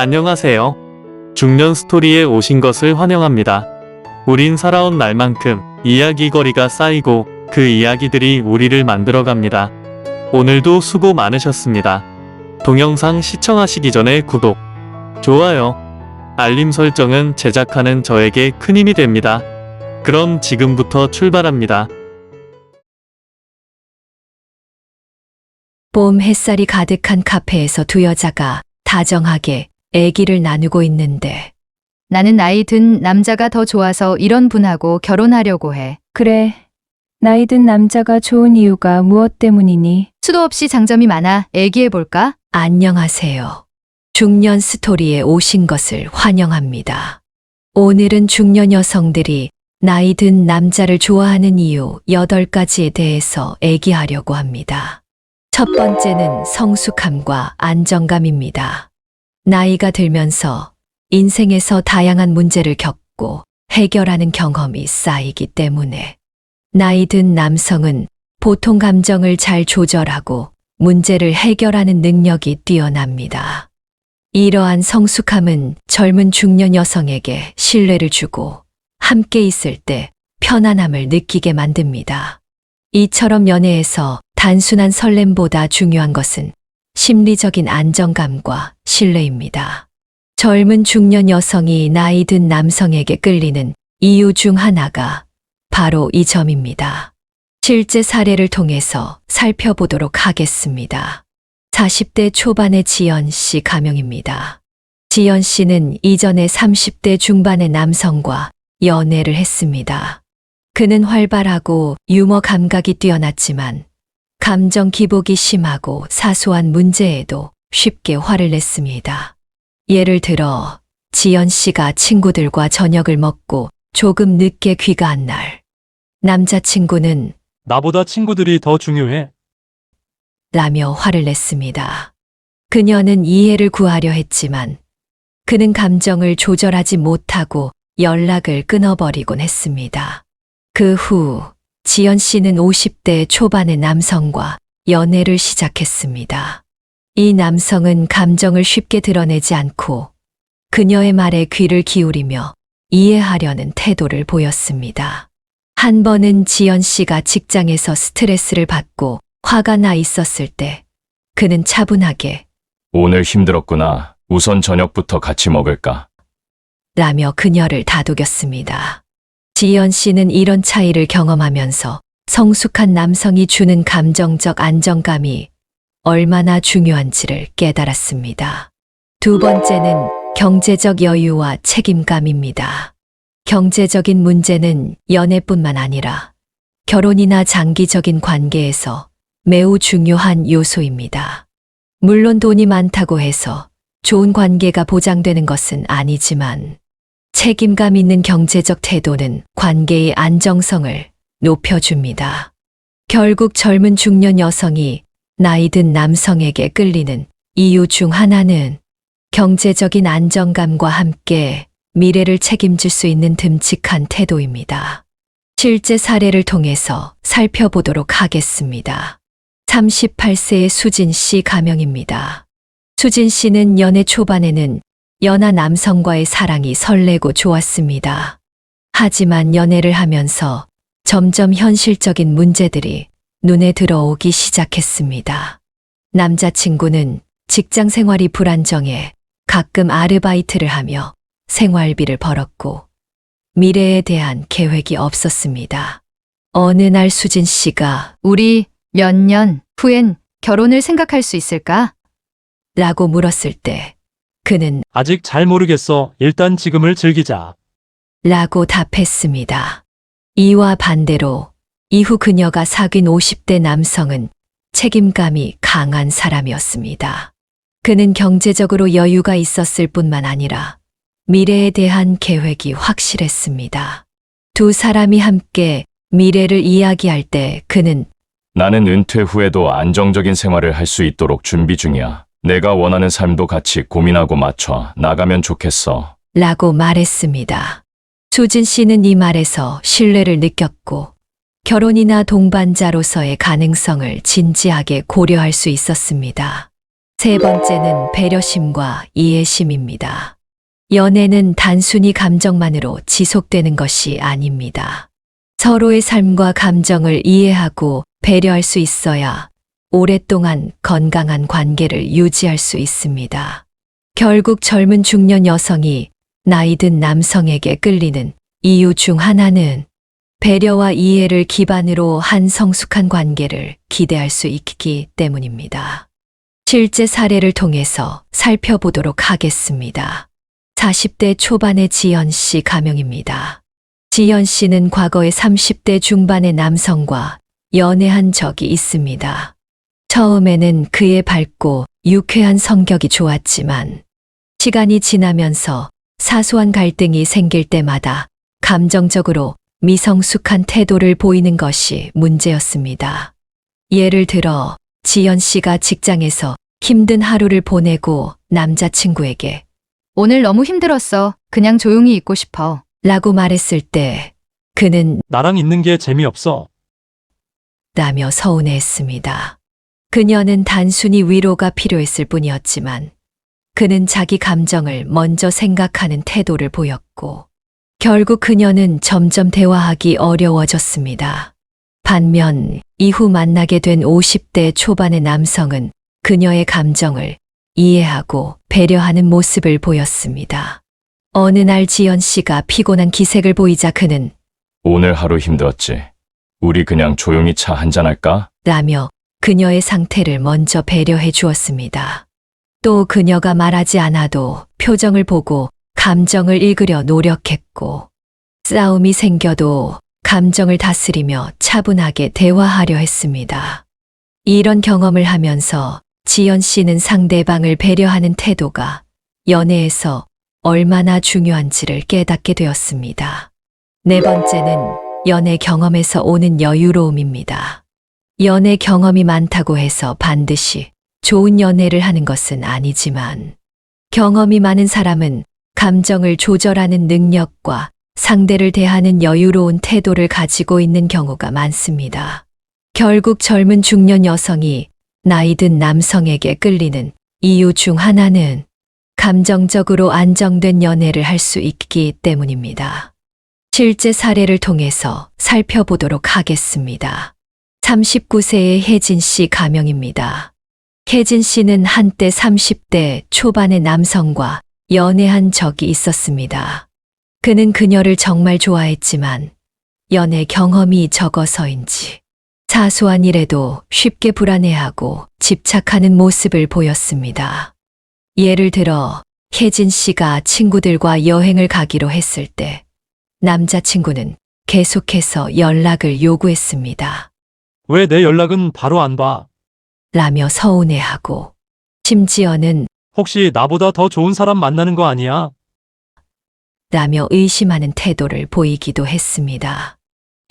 안녕하세요. 중년 스토리에 오신 것을 환영합니다. 우린 살아온 날만큼 이야기거리가 쌓이고 그 이야기들이 우리를 만들어갑니다. 오늘도 수고 많으셨습니다. 동영상 시청하시기 전에 구독, 좋아요, 알림 설정은 제작하는 저에게 큰 힘이 됩니다. 그럼 지금부터 출발합니다. 봄 햇살이 가득한 카페에서 두 여자가 다정하게 얘기를 나누고 있는데, 나는 나이 든 남자가 더 좋아서 이런 분하고 결혼하려고 해. 그래. 나이 든 남자가 좋은 이유가 무엇 때문이니? 수도 없이 장점이 많아. 얘기해볼까? 안녕하세요. 중년 스토리에 오신 것을 환영합니다. 오늘은 중년 여성들이 나이 든 남자를 좋아하는 이유 8가지에 대해서 얘기하려고 합니다. 첫 번째는 성숙함과 안정감입니다. 나이가 들면서 인생에서 다양한 문제를 겪고 해결하는 경험이 쌓이기 때문에 나이 든 남성은 보통 감정을 잘 조절하고 문제를 해결하는 능력이 뛰어납니다. 이러한 성숙함은 젊은 중년 여성에게 신뢰를 주고 함께 있을 때 편안함을 느끼게 만듭니다. 이처럼 연애에서 단순한 설렘보다 중요한 것은 심리적인 안정감과 신뢰입니다. 젊은 중년 여성이 나이 든 남성에게 끌리는 이유 중 하나가 바로 이 점입니다. 실제 사례를 통해서 살펴보도록 하겠습니다. 40대 초반의 지연 씨 가명입니다. 지연 씨는 이전에 30대 중반의 남성과 연애를 했습니다. 그는 활발하고 유머 감각이 뛰어났지만 감정 기복이 심하고 사소한 문제에도 쉽게 화를 냈습니다. 예를 들어 지연 씨가 친구들과 저녁을 먹고 조금 늦게 귀가한 날, 남자친구는 나보다 친구들이 더 중요해. 라며 화를 냈습니다. 그녀는 이해를 구하려 했지만 그는 감정을 조절하지 못하고 연락을 끊어버리곤 했습니다. 그 후 지연 씨는 50대 초반의 남성과 연애를 시작했습니다. 이 남성은 감정을 쉽게 드러내지 않고 그녀의 말에 귀를 기울이며 이해하려는 태도를 보였습니다. 한 번은 지연 씨가 직장에서 스트레스를 받고 화가 나 있었을 때 그는 차분하게 오늘 힘들었구나. 우선 저녁부터 같이 먹을까? 라며 그녀를 다독였습니다. 지연 씨는 이런 차이를 경험하면서 성숙한 남성이 주는 감정적 안정감이 얼마나 중요한지를 깨달았습니다. 두 번째는 경제적 여유와 책임감입니다. 경제적인 문제는 연애뿐만 아니라 결혼이나 장기적인 관계에서 매우 중요한 요소입니다. 물론 돈이 많다고 해서 좋은 관계가 보장되는 것은 아니지만 책임감 있는 경제적 태도는 관계의 안정성을 높여줍니다. 결국 젊은 중년 여성이 나이 든 남성에게 끌리는 이유 중 하나는 경제적인 안정감과 함께 미래를 책임질 수 있는 듬직한 태도입니다. 실제 사례를 통해서 살펴보도록 하겠습니다. 38세의 수진 씨 가명입니다. 수진 씨는 연애 초반에는 연하 남성과의 사랑이 설레고 좋았습니다. 하지만 연애를 하면서 점점 현실적인 문제들이 눈에 들어오기 시작했습니다. 남자친구는 직장 생활이 불안정해 가끔 아르바이트를 하며 생활비를 벌었고 미래에 대한 계획이 없었습니다. 어느 날 수진 씨가 우리 몇 년 후엔 결혼을 생각할 수 있을까? 라고 물었을 때 그는 아직 잘 모르겠어. 일단 지금을 즐기자. 라고 답했습니다. 이와 반대로 이후 그녀가 사귄 50대 남성은 책임감이 강한 사람이었습니다. 그는 경제적으로 여유가 있었을 뿐만 아니라 미래에 대한 계획이 확실했습니다. 두 사람이 함께 미래를 이야기할 때 그는 나는 은퇴 후에도 안정적인 생활을 할 수 있도록 준비 중이야. 내가 원하는 삶도 같이 고민하고 맞춰 나가면 좋겠어. 라고 말했습니다. 수진 씨는 이 말에서 신뢰를 느꼈고 결혼이나 동반자로서의 가능성을 진지하게 고려할 수 있었습니다. 세 번째는 배려심과 이해심입니다. 연애는 단순히 감정만으로 지속되는 것이 아닙니다. 서로의 삶과 감정을 이해하고 배려할 수 있어야 오랫동안 건강한 관계를 유지할 수 있습니다. 결국 젊은 중년 여성이 나이 든 남성에게 끌리는 이유 중 하나는 배려와 이해를 기반으로 한 성숙한 관계를 기대할 수 있기 때문입니다. 실제 사례를 통해서 살펴보도록 하겠습니다. 40대 초반의 지연 씨 가명입니다. 지연 씨는 과거에 30대 중반의 남성과 연애한 적이 있습니다. 처음에는 그의 밝고 유쾌한 성격이 좋았지만 시간이 지나면서 사소한 갈등이 생길 때마다 감정적으로 미성숙한 태도를 보이는 것이 문제였습니다. 예를 들어 지연 씨가 직장에서 힘든 하루를 보내고 남자친구에게 오늘 너무 힘들었어. 그냥 조용히 있고 싶어. 라고 말했을 때 그는 나랑 있는 게 재미없어. 라며 서운해했습니다. 그녀는 단순히 위로가 필요했을 뿐이었지만 그는 자기 감정을 먼저 생각하는 태도를 보였고 결국 그녀는 점점 대화하기 어려워졌습니다. 반면 이후 만나게 된 50대 초반의 남성은 그녀의 감정을 이해하고 배려하는 모습을 보였습니다. 어느 날 지연 씨가 피곤한 기색을 보이자 그는 오늘 하루 힘들었지. 우리 그냥 조용히 차 한잔할까? 라며 그녀의 상태를 먼저 배려해 주었습니다. 또 그녀가 말하지 않아도 표정을 보고 감정을 읽으려 노력했고 싸움이 생겨도 감정을 다스리며 차분하게 대화하려 했습니다. 이런 경험을 하면서 지연 씨는 상대방을 배려하는 태도가 연애에서 얼마나 중요한지를 깨닫게 되었습니다. 네 번째는 연애 경험에서 오는 여유로움입니다. 연애 경험이 많다고 해서 반드시 좋은 연애를 하는 것은 아니지만 경험이 많은 사람은 감정을 조절하는 능력과 상대를 대하는 여유로운 태도를 가지고 있는 경우가 많습니다. 결국 젊은 중년 여성이 나이 든 남성에게 끌리는 이유 중 하나는 감정적으로 안정된 연애를 할 수 있기 때문입니다. 실제 사례를 통해서 살펴보도록 하겠습니다. 39세의 혜진 씨 가명입니다. 혜진 씨는 한때 30대 초반의 남성과 연애한 적이 있었습니다. 그는 그녀를 정말 좋아했지만 연애 경험이 적어서인지 사소한 일에도 쉽게 불안해하고 집착하는 모습을 보였습니다. 예를 들어 혜진 씨가 친구들과 여행을 가기로 했을 때 남자친구는 계속해서 연락을 요구했습니다. 왜 내 연락은 바로 안 봐? 라며 서운해하고 심지어는 혹시 나보다 더 좋은 사람 만나는 거 아니야? 라며 의심하는 태도를 보이기도 했습니다.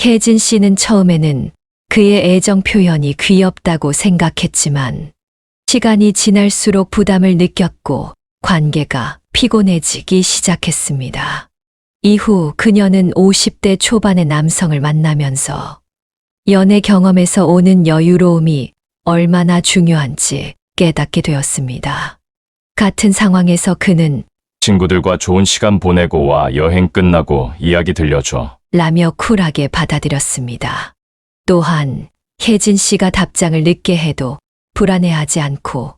혜진 씨는 처음에는 그의 애정 표현이 귀엽다고 생각했지만 시간이 지날수록 부담을 느꼈고 관계가 피곤해지기 시작했습니다. 이후 그녀는 50대 초반의 남성을 만나면서 연애 경험에서 오는 여유로움이 얼마나 중요한지 깨닫게 되었습니다. 같은 상황에서 그는 친구들과 좋은 시간 보내고 와. 여행 끝나고 이야기 들려줘. 라며 쿨하게 받아들였습니다. 또한 혜진 씨가 답장을 늦게 해도 불안해하지 않고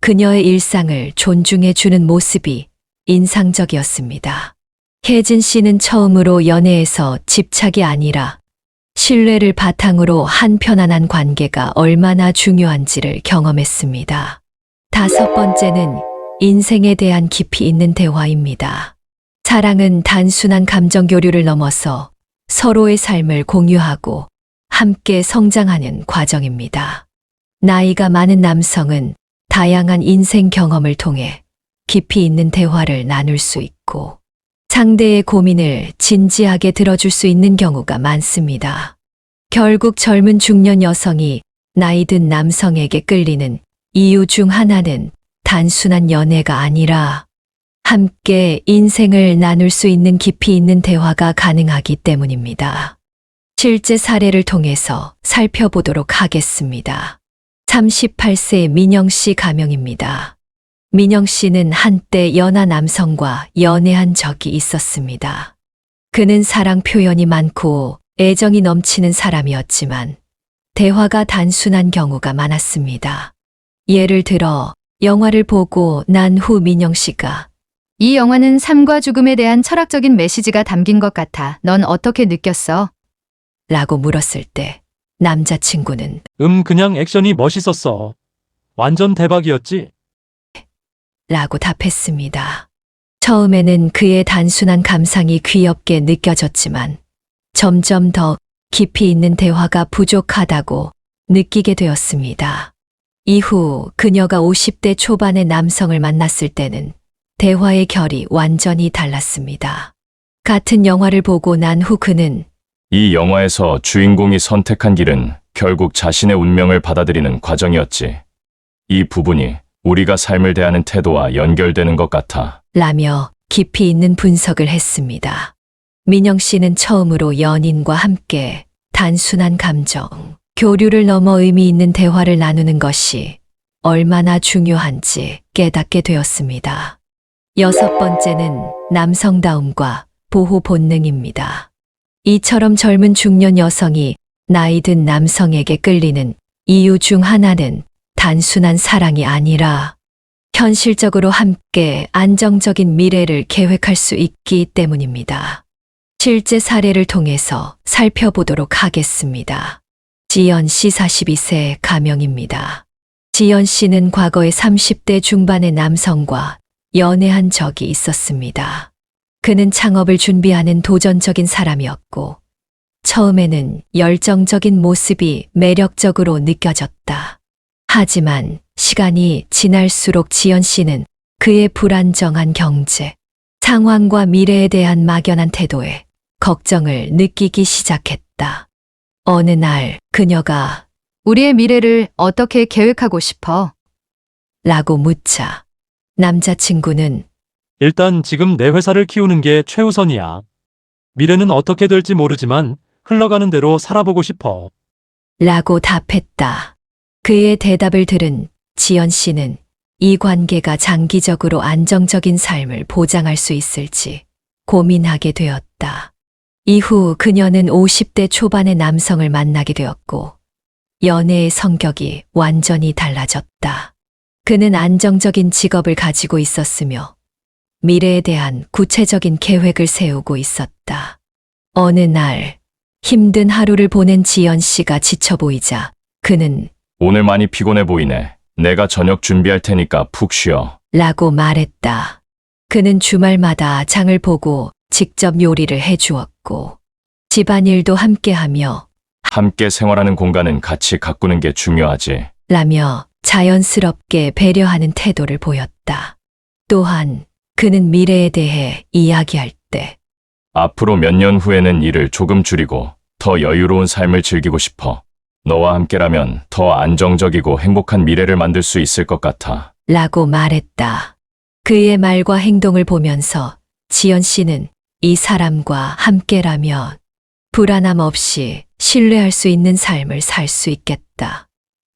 그녀의 일상을 존중해 주는 모습이 인상적이었습니다. 혜진 씨는 처음으로 연애에서 집착이 아니라 신뢰를 바탕으로 한 편안한 관계가 얼마나 중요한지를 경험했습니다. 다섯 번째는 인생에 대한 깊이 있는 대화입니다. 사랑은 단순한 감정 교류를 넘어서 서로의 삶을 공유하고 함께 성장하는 과정입니다. 나이가 많은 남성은 다양한 인생 경험을 통해 깊이 있는 대화를 나눌 수 있고 상대의 고민을 진지하게 들어줄 수 있는 경우가 많습니다. 결국 젊은 중년 여성이 나이 든 남성에게 끌리는 이유 중 하나는 단순한 연애가 아니라 함께 인생을 나눌 수 있는 깊이 있는 대화가 가능하기 때문입니다. 실제 사례를 통해서 살펴보도록 하겠습니다. 38세 민영 씨 가명입니다. 민영 씨는 한때 연하 남성과 연애한 적이 있었습니다. 그는 사랑 표현이 많고 애정이 넘치는 사람이었지만 대화가 단순한 경우가 많았습니다. 예를 들어 영화를 보고 난 후 민영 씨가 이 영화는 삶과 죽음에 대한 철학적인 메시지가 담긴 것 같아. 넌 어떻게 느꼈어? 라고 물었을 때 남자친구는 그냥 액션이 멋있었어. 완전 대박이었지? 라고 답했습니다. 처음에는 그의 단순한 감상이 귀엽게 느껴졌지만 점점 더 깊이 있는 대화가 부족하다고 느끼게 되었습니다. 이후 그녀가 50대 초반의 남성을 만났을 때는 대화의 결이 완전히 달랐습니다. 같은 영화를 보고 난 후 그는 이 영화에서 주인공이 선택한 길은 결국 자신의 운명을 받아들이는 과정이었지. 이 부분이 우리가 삶을 대하는 태도와 연결되는 것 같아. 라며 깊이 있는 분석을 했습니다. 민영 씨는 처음으로 연인과 함께 단순한 감정, 교류를 넘어 의미 있는 대화를 나누는 것이 얼마나 중요한지 깨닫게 되었습니다. 6번째는 남성다움과 보호 본능입니다. 이처럼 젊은 중년 여성이 나이 든 남성에게 끌리는 이유 중 하나는 단순한 사랑이 아니라 현실적으로 함께 안정적인 미래를 계획할 수 있기 때문입니다. 실제 사례를 통해서 살펴보도록 하겠습니다. 지연 씨 42세 가명입니다. 지연 씨는 과거에 30대 중반의 남성과 연애한 적이 있었습니다. 그는 창업을 준비하는 도전적인 사람이었고, 처음에는 열정적인 모습이 매력적으로 느껴졌다. 하지만 시간이 지날수록 지연 씨는 그의 불안정한 경제, 상황과 미래에 대한 막연한 태도에 걱정을 느끼기 시작했다. 어느 날 그녀가 우리의 미래를 어떻게 계획하고 싶어? 라고 묻자 남자친구는 일단 지금 내 회사를 키우는 게 최우선이야. 미래는 어떻게 될지 모르지만 흘러가는 대로 살아보고 싶어. 라고 답했다. 그의 대답을 들은 지연 씨는 이 관계가 장기적으로 안정적인 삶을 보장할 수 있을지 고민하게 되었다. 이후 그녀는 50대 초반의 남성을 만나게 되었고, 연애의 성격이 완전히 달라졌다. 그는 안정적인 직업을 가지고 있었으며 미래에 대한 구체적인 계획을 세우고 있었다. 어느 날 힘든 하루를 보낸 지연 씨가 지쳐 보이자 그는 오늘 많이 피곤해 보이네. 내가 저녁 준비할 테니까 푹 쉬어. 라고 말했다. 그는 주말마다 장을 보고 직접 요리를 해주었고 집안일도 함께하며 함께 생활하는 공간은 같이 가꾸는 게 중요하지. 라며 자연스럽게 배려하는 태도를 보였다. 또한 그는 미래에 대해 이야기할 때 앞으로 몇 년 후에는 일을 조금 줄이고 더 여유로운 삶을 즐기고 싶어. 너와 함께라면 더 안정적이고 행복한 미래를 만들 수 있을 것 같아. 라고 말했다. 그의 말과 행동을 보면서 지연 씨는 이 사람과 함께라면 불안함 없이 신뢰할 수 있는 삶을 살 수 있겠다.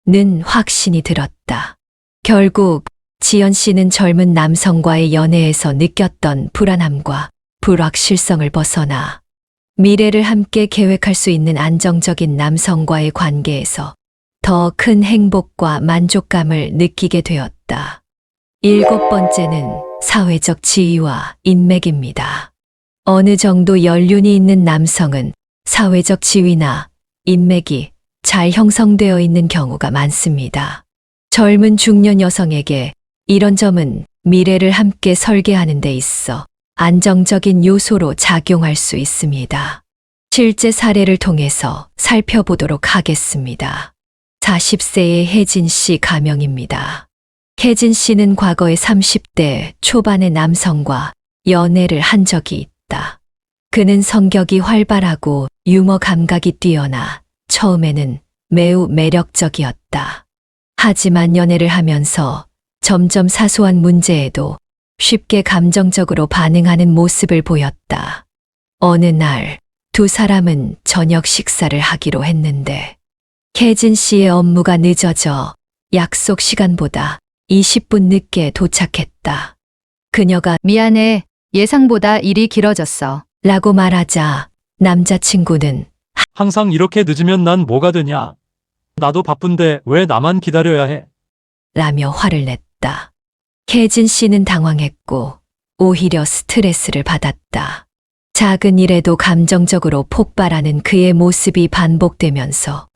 는 확신이 들었다. 결국 지연 씨는 젊은 남성과의 연애에서 느꼈던 불안함과 불확실성을 벗어나 미래를 함께 계획할 수 있는 안정적인 남성과의 관계에서 더 큰 행복과 만족감을 느끼게 되었다. 7번째는 사회적 지위와 인맥입니다. 어느 정도 연륜이 있는 남성은 사회적 지위나 인맥이 잘 형성되어 있는 경우가 많습니다. 젊은 중년 여성에게 이런 점은 미래를 함께 설계하는 데 있어 안정적인 요소로 작용할 수 있습니다. 실제 사례를 통해서 살펴보도록 하겠습니다. 40세의 혜진 씨 가명입니다. 혜진 씨는 과거에 30대 초반의 남성과 연애를 한 적이 있다. 그는 성격이 활발하고 유머 감각이 뛰어나 처음에는 매우 매력적이었다. 하지만 연애를 하면서 점점 사소한 문제에도 쉽게 감정적으로 반응하는 모습을 보였다. 어느 날 두 사람은 저녁 식사를 하기로 했는데 혜진 씨의 업무가 늦어져 약속 시간보다 20분 늦게 도착했다. 그녀가 미안해. 예상보다 일이 길어졌어. 라고 말하자 남자친구는 항상 이렇게 늦으면 난 뭐가 되냐? 나도 바쁜데 왜 나만 기다려야 해? 라며 화를 냈다. 혜진 씨는 당황했고 오히려 스트레스를 받았다. 작은 일에도 감정적으로 폭발하는 그의 모습이 반복되면서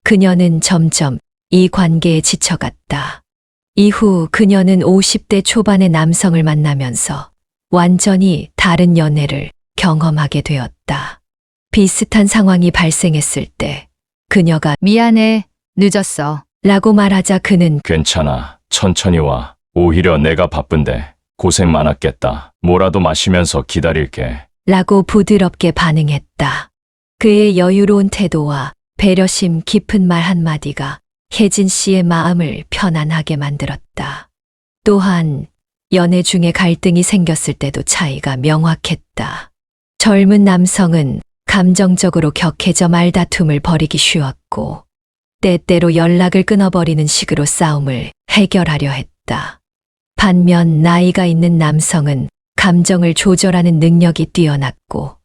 그녀는 점점 이 관계에 지쳐갔다. 이후 그녀는 50대 초반의 남성을 만나면서 완전히 다른 연애를 경험하게 되었다. 비슷한 상황이 발생했을 때 그녀가 미안해. 늦었어. 라고 말하자 그는 괜찮아. 천천히 와. 오히려 내가 바쁜데 고생 많았겠다. 뭐라도 마시면서 기다릴게. 라고 부드럽게 반응했다. 그의 여유로운 태도와 배려심 깊은 말 한마디가 혜진 씨의 마음을 편안하게 만들었다. 또한 연애 중에 갈등이 생겼을 때도 차이가 명확했다. 젊은 남성은 감정적으로 격해져 말다툼을 벌이기 쉬웠고 때때로 연락을 끊어버리는 식으로 싸움을 해결하려 했다. 반면 나이가 있는 남성은 감정을 조절하는 능력이 뛰어났고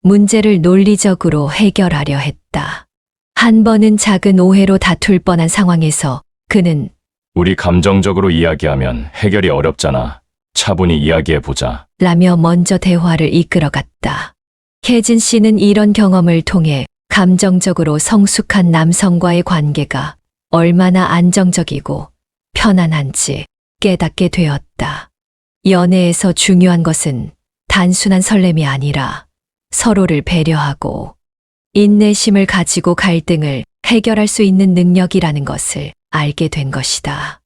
문제를 논리적으로 해결하려 했다. 한 번은 작은 오해로 다툴 뻔한 상황에서 그는 우리 감정적으로 이야기하면 해결이 어렵잖아. 차분히 이야기해보자. 라며 먼저 대화를 이끌어갔다. 혜진 씨는 이런 경험을 통해 감정적으로 성숙한 남성과의 관계가 얼마나 안정적이고 편안한지 깨닫게 되었다. 연애에서 중요한 것은 단순한 설렘이 아니라 서로를 배려하고 인내심을 가지고 갈등을 해결할 수 있는 능력이라는 것을 알게 된 것이다.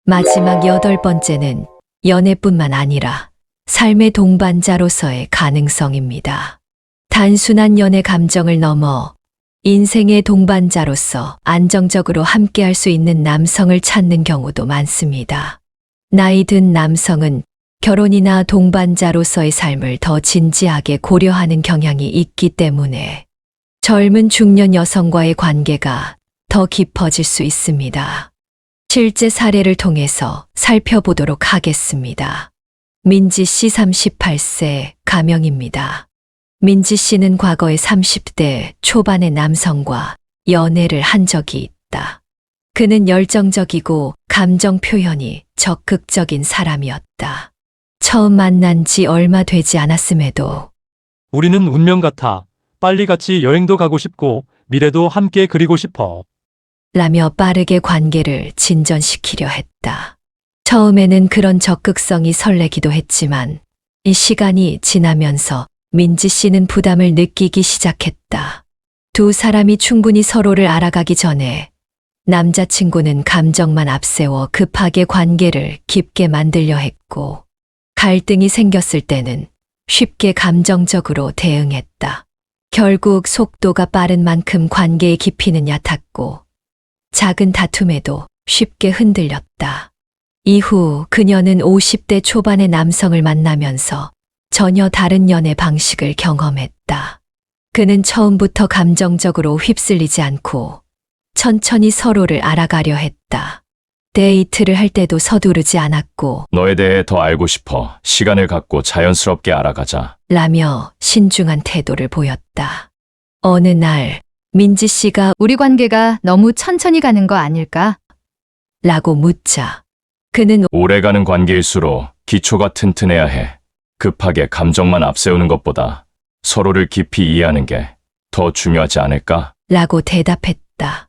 마지막 8번째는 연애뿐만 아니라 삶의 동반자로서의 가능성입니다. 단순한 연애 감정을 넘어 인생의 동반자로서 안정적으로 함께할 수 있는 남성을 찾는 경우도 많습니다. 나이 든 남성은 결혼이나 동반자로서의 삶을 더 진지하게 고려하는 경향이 있기 때문에 젊은 중년 여성과의 관계가 더 깊어질 수 있습니다. 실제 사례를 통해서 살펴보도록 하겠습니다. 민지 씨 38세 가명입니다. 민지 씨는 과거에 30대 초반의 남성과 연애를 한 적이 있다. 그는 열정적이고 감정 표현이 적극적인 사람이었다. 처음 만난 지 얼마 되지 않았음에도 우리는 운명 같아. 빨리 같이 여행도 가고 싶고 미래도 함께 그리고 싶어. 라며 빠르게 관계를 진전시키려 했다. 처음에는 그런 적극성이 설레기도 했지만 이 시간이 지나면서 민지 씨는 부담을 느끼기 시작했다. 두 사람이 충분히 서로를 알아가기 전에 남자친구는 감정만 앞세워 급하게 관계를 깊게 만들려 했고 갈등이 생겼을 때는 쉽게 감정적으로 대응했다. 결국 속도가 빠른 만큼 관계의 깊이는 얕았고 작은 다툼에도 쉽게 흔들렸다. 이후 그녀는 50대 초반의 남성을 만나면서 전혀 다른 연애 방식을 경험했다. 그는 처음부터 감정적으로 휩쓸리지 않고 천천히 서로를 알아가려 했다. 데이트를 할 때도 서두르지 않았고 너에 대해 더 알고 싶어. 시간을 갖고 자연스럽게 알아가자. 라며 신중한 태도를 보였다. 어느 날 민지 씨가 우리 관계가 너무 천천히 가는 거 아닐까? 라고 묻자 그는 오래가는 관계일수록 기초가 튼튼해야 해. 급하게 감정만 앞세우는 것보다 서로를 깊이 이해하는 게 더 중요하지 않을까? 라고 대답했다.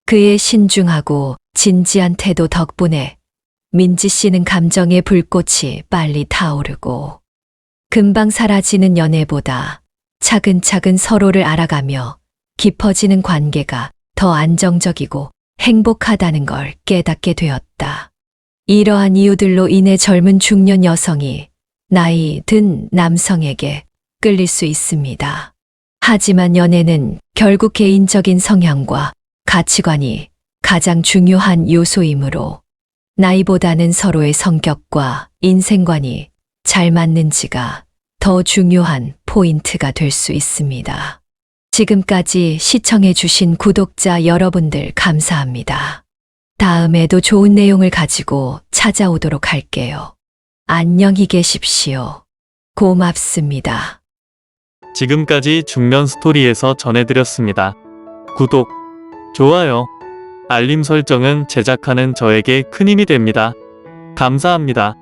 그의 신중하고 진지한 태도 덕분에 민지 씨는 감정의 불꽃이 빨리 타오르고 금방 사라지는 연애보다 차근차근 서로를 알아가며 깊어지는 관계가 더 안정적이고 행복하다는 걸 깨닫게 되었다. 이러한 이유들로 인해 젊은 중년 여성이 나이 든 남성에게 끌릴 수 있습니다. 하지만 연애는 결국 개인적인 성향과 가치관이 가장 중요한 요소이므로 나이보다는 서로의 성격과 인생관이 잘 맞는지가 더 중요한 포인트가 될 수 있습니다. 지금까지 시청해주신 구독자 여러분들 감사합니다. 다음에도 좋은 내용을 가지고 찾아오도록 할게요. 안녕히 계십시오. 고맙습니다. 지금까지 중년 스토리에서 전해드렸습니다. 구독, 좋아요, 알림 설정은 제작하는 저에게 큰 힘이 됩니다. 감사합니다.